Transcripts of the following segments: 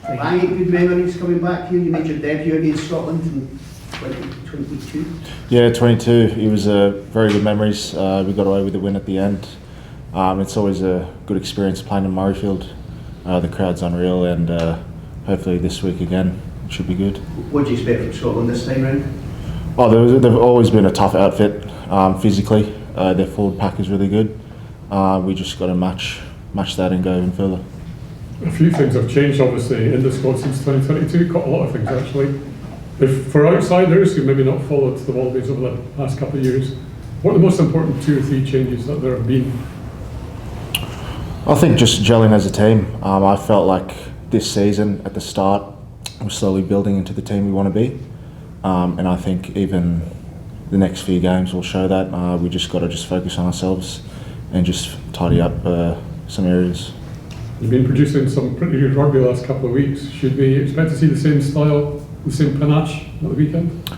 Langi, good memories coming back here. You made your debut against Scotland in 2022. Yeah, 22. It was very good memories. We got away with the win at the end. It's always a good experience playing in Murrayfield. The crowd's unreal, and hopefully this week again it should be good. What do you expect from Scotland this time round? Oh, they've always been a tough outfit physically. Their forward pack is really good. We just got to match that and go even further. A few things have changed, obviously, in the squad since 2022. Quite a lot of things, actually. If for outsiders who maybe not followed the Wallabies over the past couple of years, what are the most important 2 or 3 changes that there have been? I think just gelling as a team. I felt like this season at the start we're slowly building into the team we want to be, and I think even the next few games will show that. We just got to focus on ourselves and just tidy up some areas. You've been producing some pretty good rugby the last couple of weeks. Should we expect to see the same style, the same panache at the weekend?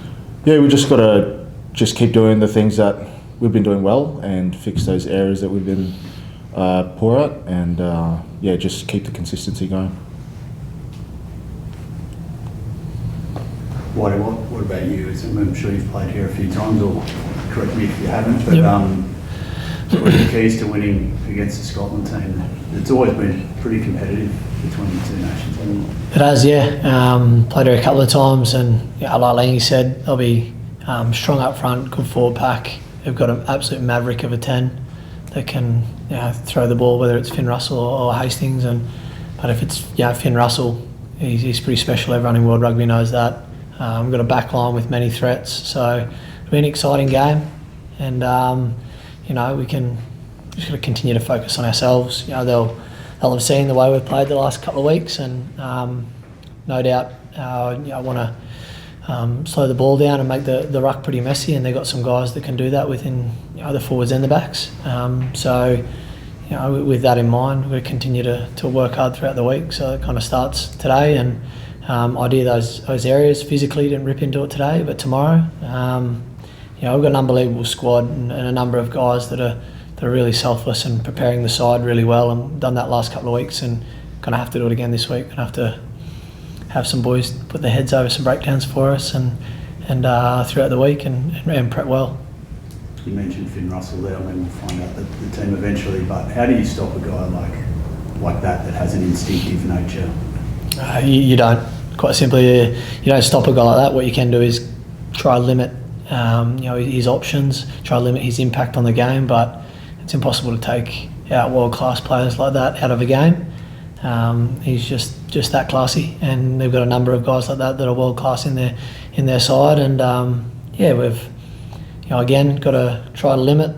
Yeah, we just got to keep doing the things that we've been doing well and fix those areas that we've been poor at, and just keep the consistency going. What about you? I'm sure you've played here a few times, or correct me if you haven't, but what are the keys to winning against the Scotland team? It's always been pretty competitive between the two nations, hasn't it? It has, yeah. Played her a couple of times, and like Langi said, they'll be strong up front, good forward pack. They've got an absolute maverick of a 10 that can throw the ball, whether it's Finn Russell or Hastings. But if it's Finn Russell, he's pretty special. Everyone in World Rugby knows that. We've got a back line with many threats, so it'll be an exciting game, and we can just got to continue to focus on ourselves. They'll have seen the way we've played the last couple of weeks, and no doubt I want to slow the ball down and make the ruck pretty messy, and they've got some guys that can do that within the forwards and the backs. With that in mind, we continue to work hard throughout the week. So it kind of starts today, and idea those areas physically didn't rip into it today, but tomorrow, we've got an unbelievable squad and a number of guys that are really selfless and preparing the side really well, and done that last couple of weeks, and gonna have to do it again this week. Gonna have to have some boys put their heads over some breakdowns for us and throughout the week and prep well. You mentioned Finn Russell there. I mean, we'll find out the team eventually, but how do you stop a guy like that has an instinctive nature? You don't. Quite simply, you don't stop a guy like that. What you can do is try to limit his options, try to limit his impact on the game, but it's impossible to take out world-class players like that out of a game. He's just that classy, and they've got a number of guys like that are world-class in their side, and we've again got to try to limit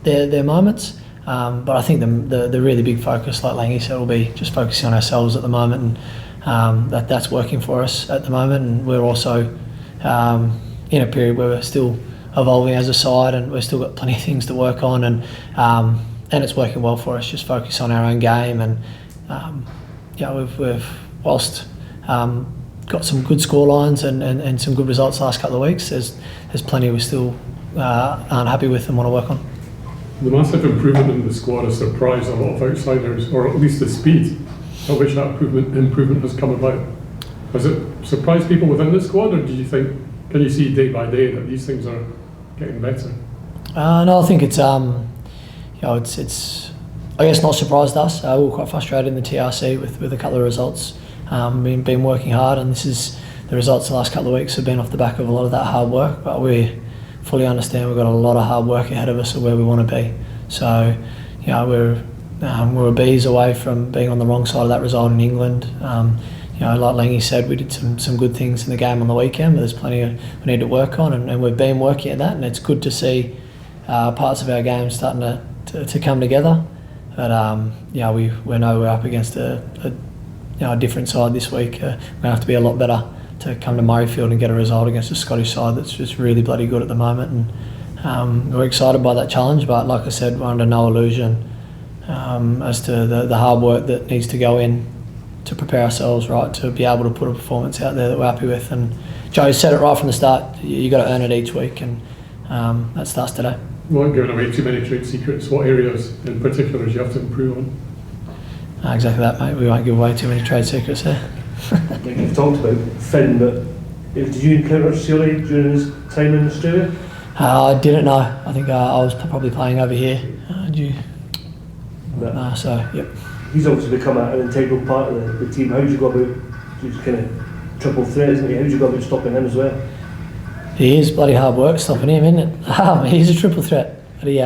their moments. But I think the really big focus, like Langi said, will be just focusing on ourselves at the moment, and that's working for us at the moment. And we're also in a period where we're still evolving as a side, and we've still got plenty of things to work on, and it's working well for us. Just focus on our own game, and we've whilst got some good score lines and some good results the last couple of weeks. There's plenty we still aren't happy with and want to work on. The massive improvement in the squad has surprised a lot of outsiders, or at least the speed at which that improvement has come about. Has it surprised people within the squad, or do you think, can you see day by day that these things are getting better? No, I think it's I guess not surprised us. We were quite frustrated in the TRC with a couple of results. Been working hard, and the results the last couple of weeks have been off the back of a lot of that hard work, but we fully understand we've got a lot of hard work ahead of us of where we want to be. So, we're a bees away from being on the wrong side of that result in England. Like Langi said, we did some good things in the game on the weekend, but there's plenty we need to work on, and we've been working at that, and it's good to see parts of our game starting to come together. But we know we're up against a different side this week. We're going to have to be a lot better to come to Murrayfield and get a result against a Scottish side that's just really bloody good at the moment, and we're excited by that challenge. But like I said, we're under no illusion as to the hard work that needs to go in to prepare ourselves right to be able to put a performance out there that we're happy with. And Joe said it right from the start, you got to earn it each week, and that starts today. We aren't giving away too many trade secrets. What areas in particular do you have to improve on? Exactly that, mate. We won't give away too many trade secrets there. Like you've talked about Finn, but did you encounter Sealy during his time in Australia? I didn't know. I think I was probably playing over here. No. So, yep. He's obviously become an integral part of the team. How do you go about, he's kind of triple threat, isn't he? How do you go about stopping him as well? He is bloody hard work stopping him, isn't it? He's a triple threat. But he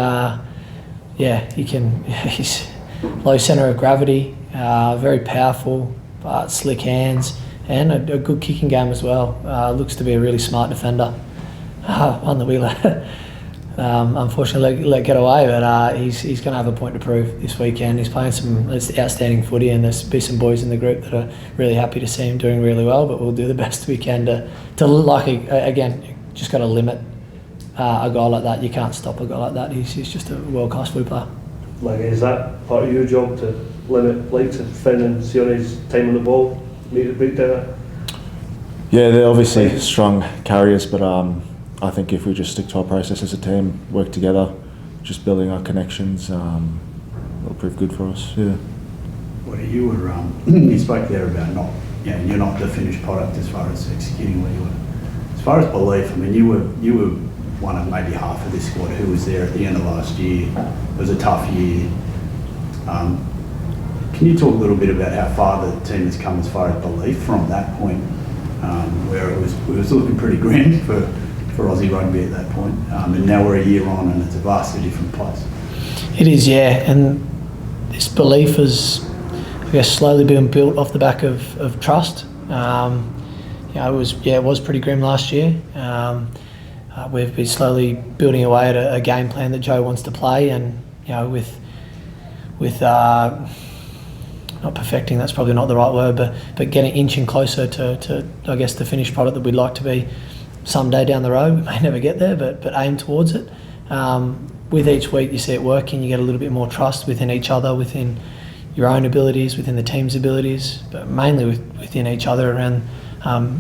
can. He's low centre of gravity, very powerful, slick hands, and a good kicking game as well. Looks to be a really smart defender. One that we unfortunately let get away, but he's going to have a point to prove this weekend. He's playing some outstanding footy, and there's be some boys in the group that are really happy to see him doing really well. But we'll do the best we can to like again. Just got to limit a guy like that. You can't stop a guy like that. He's just a world-class footy player. Like, is that part of your job to limit likes of Finn and Sione's time on the ball, make it break down? Yeah, they're obviously strong carriers, but I think if we just stick to our process as a team, work together, just building our connections, it'll prove good for us. Yeah. Well, you were you spoke there about you're not the finished product as far as executing what you were. As far as belief, I mean, you were one of maybe half of this squad who was there at the end of last year. It was a tough year. Can you talk a little bit about how far the team has come as far as belief from that point, where it was looking pretty grim for Aussie rugby at that point, and now we're a year on and it's a vastly different place. It is, yeah, and this belief is, I guess, slowly being built off the back of trust. It was pretty grim last year. We've been slowly building away at a game plan that Joe wants to play, and with not perfecting, that's probably not the right word, but getting inching closer to I guess the finished product that we'd like to be someday down the road. We may never get there, but aim towards it. With each week you see it working, you get a little bit more trust within each other, within your own abilities, within the team's abilities, but mainly within each other around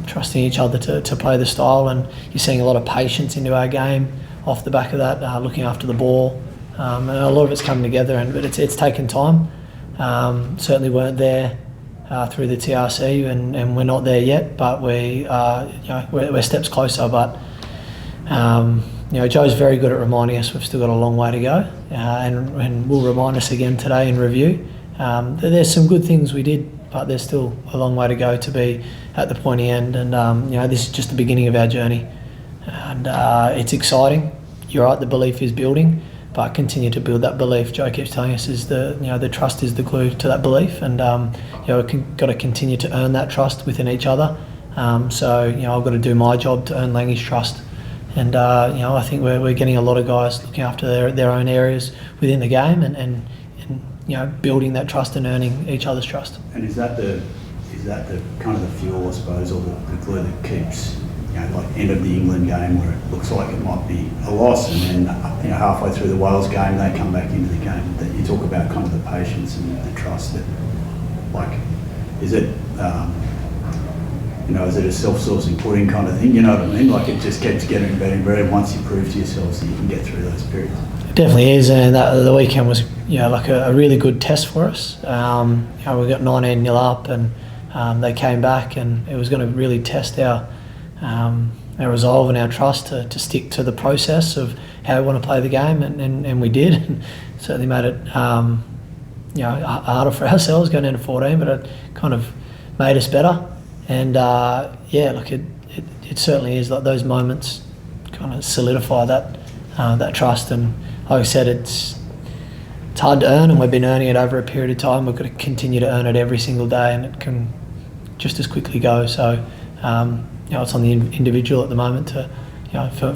trusting each other to play the style. And you're seeing a lot of patience into our game off the back of that, looking after the ball, and a lot of it's coming together, but it's taken time. Certainly weren't there through the TRC, and we're not there yet, but we're steps closer. But Joe's very good at reminding us we've still got a long way to go, and will remind us again today in review. There's some good things we did, but there's still a long way to go to be at the pointy end, and this is just the beginning of our journey, and it's exciting. You're right, the belief is building, but continue to build that belief. Joe keeps telling us is the trust is the glue to that belief, and we've got to continue to earn that trust within each other. So I've got to do my job to earn Langi's trust, and I think we're getting a lot of guys looking after their own areas within the game, and building that trust and earning each other's trust. And is that the kind of the fuel, I suppose, or the glue that keeps, like end of the England game where it looks like it might be a loss, and then halfway through the Wales game they come back into the game. That you talk about kind of the patience and the trust. That, like, is it is it a self-sourcing pudding kind of thing? You know what I mean? Like, it just keeps getting better and better once you prove to yourselves that you can get through those periods. It definitely is, and the weekend was like a really good test for us. We got 19-0 up, and they came back, and it was going to really test our resolve and our trust to stick to the process of how we want to play the game, and we did. And certainly made it harder for ourselves going into 14, but it kind of made us better. And it certainly is, like, those moments kind of solidify that trust. And like I said, it's hard to earn, and we've been earning it over a period of time. We've got to continue to earn it every single day, and it can just as quickly go. So it's on the individual at the moment to,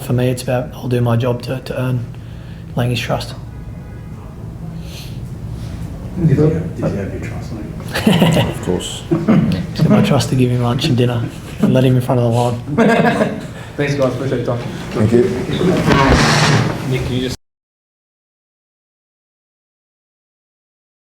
for me, it's about I'll do my job to earn Langi's trust. Did you have your trust, Langi? Of course. He's got my trust to give him lunch and dinner and let him in front of the line. Thanks, guys. Appreciate your time. Thank you. Nic, can you just